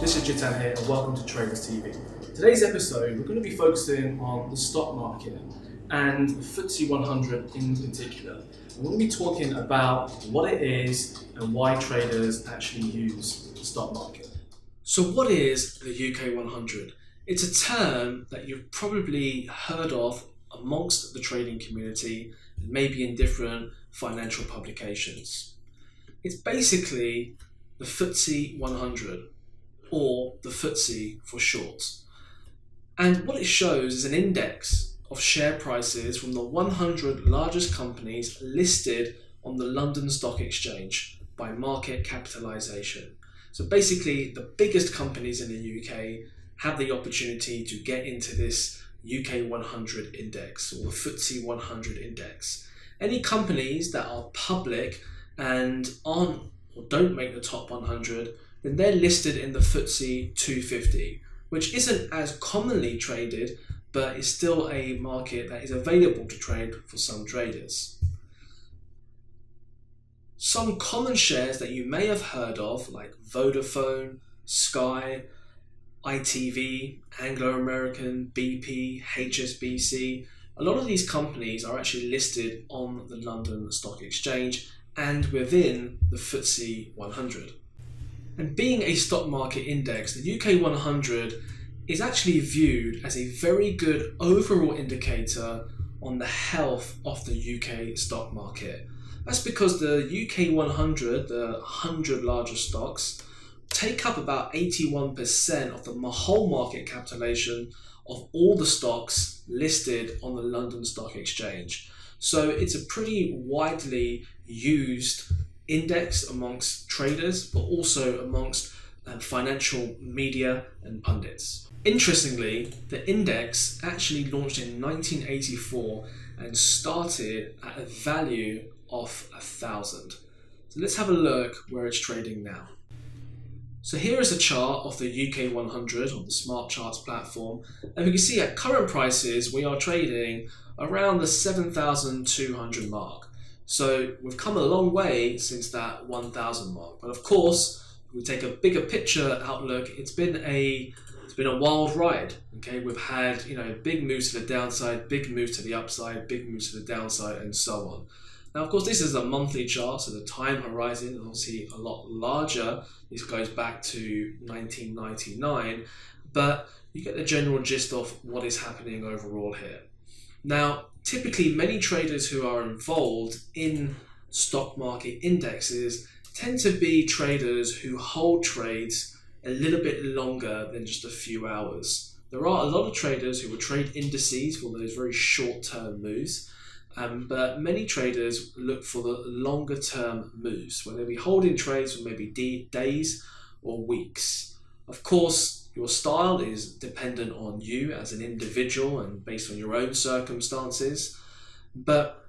this is Jitan here and welcome to TradersTV. Today's episode we're going to be focusing on the stock market and the FTSE 100 in particular. We're going to be talking about what it is and why traders actually use the stock market. So what is the UK 100? It's a term that you've probably heard of amongst the trading community and maybe in different financial publications. It's basically the FTSE 100, or the FTSE for short. And what it shows is an index of share prices from the 100 largest companies listed on the London Stock Exchange by market capitalisation. So basically, the biggest companies in the UK have the opportunity to get into this UK 100 index, or the FTSE 100 index. Any companies that are public and aren't or don't make the top 100, then they're listed in the FTSE 250, which isn't as commonly traded, but is still a market that is available to trade for some traders. Some common shares that you may have heard of, like Vodafone, Sky, ITV, Anglo-American, BP, HSBC, a lot of these companies are actually listed on the London Stock Exchange and within the FTSE 100. And being a stock market index, the UK 100 is actually viewed as a very good overall indicator on the health of the UK stock market. That's because the UK 100, the 100 largest stocks, take up about 81% of the whole market capitalization of all the stocks listed on the London Stock Exchange. So it's a pretty widely used index amongst traders, but also amongst financial media and pundits. Interestingly, the index actually launched in 1984 and started at a value of 1,000. So let's have a look where it's trading now. So here is a chart of the UK 100 on the Smarcharts platform, and we can see at current prices we are trading around the 7,200 mark. So we've come a long way since that 1,000 mark. But of course, if we take a bigger picture outlook, it's been a wild ride. Okay, we've had big moves to the downside, big moves to the upside, big moves to the downside, and so on. Now, of course, this is a monthly chart, so the time horizon is obviously a lot larger. This goes back to 1999, but you get the general gist of what is happening overall here. Now, typically, many traders who are involved in stock market indexes tend to be traders who hold trades a little bit longer than just a few hours. There are a lot of traders who will trade indices for those very short-term moves. But many traders look for the longer term moves, where they'll be holding trades for maybe days or weeks. Of course, your style is dependent on you as an individual and based on your own circumstances, but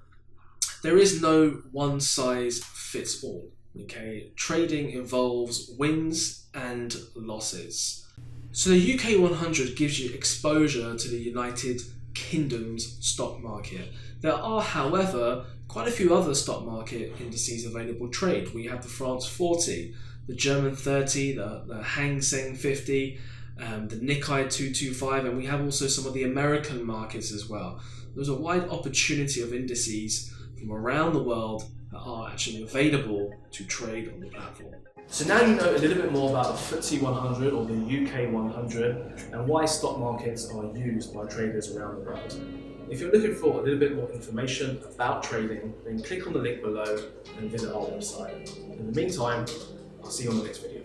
there is no one size fits all. Okay, trading involves wins and losses. So the UK 100 gives you exposure to the United Kingdom's stock market. There are, however, quite a few other stock market indices available to trade. We have the France 40, the German 30, the Hang Seng 50, the Nikkei 225, and we have also some of the American markets as well. There's a wide opportunity of indices from around the world that are actually available to trade on the platform. So now you know a little bit more about the FTSE 100 or the UK 100 and why stock markets are used by traders around the world. If you're looking for a little bit more information about trading, then click on the link below and visit our website. In the meantime, I'll see you on the next video.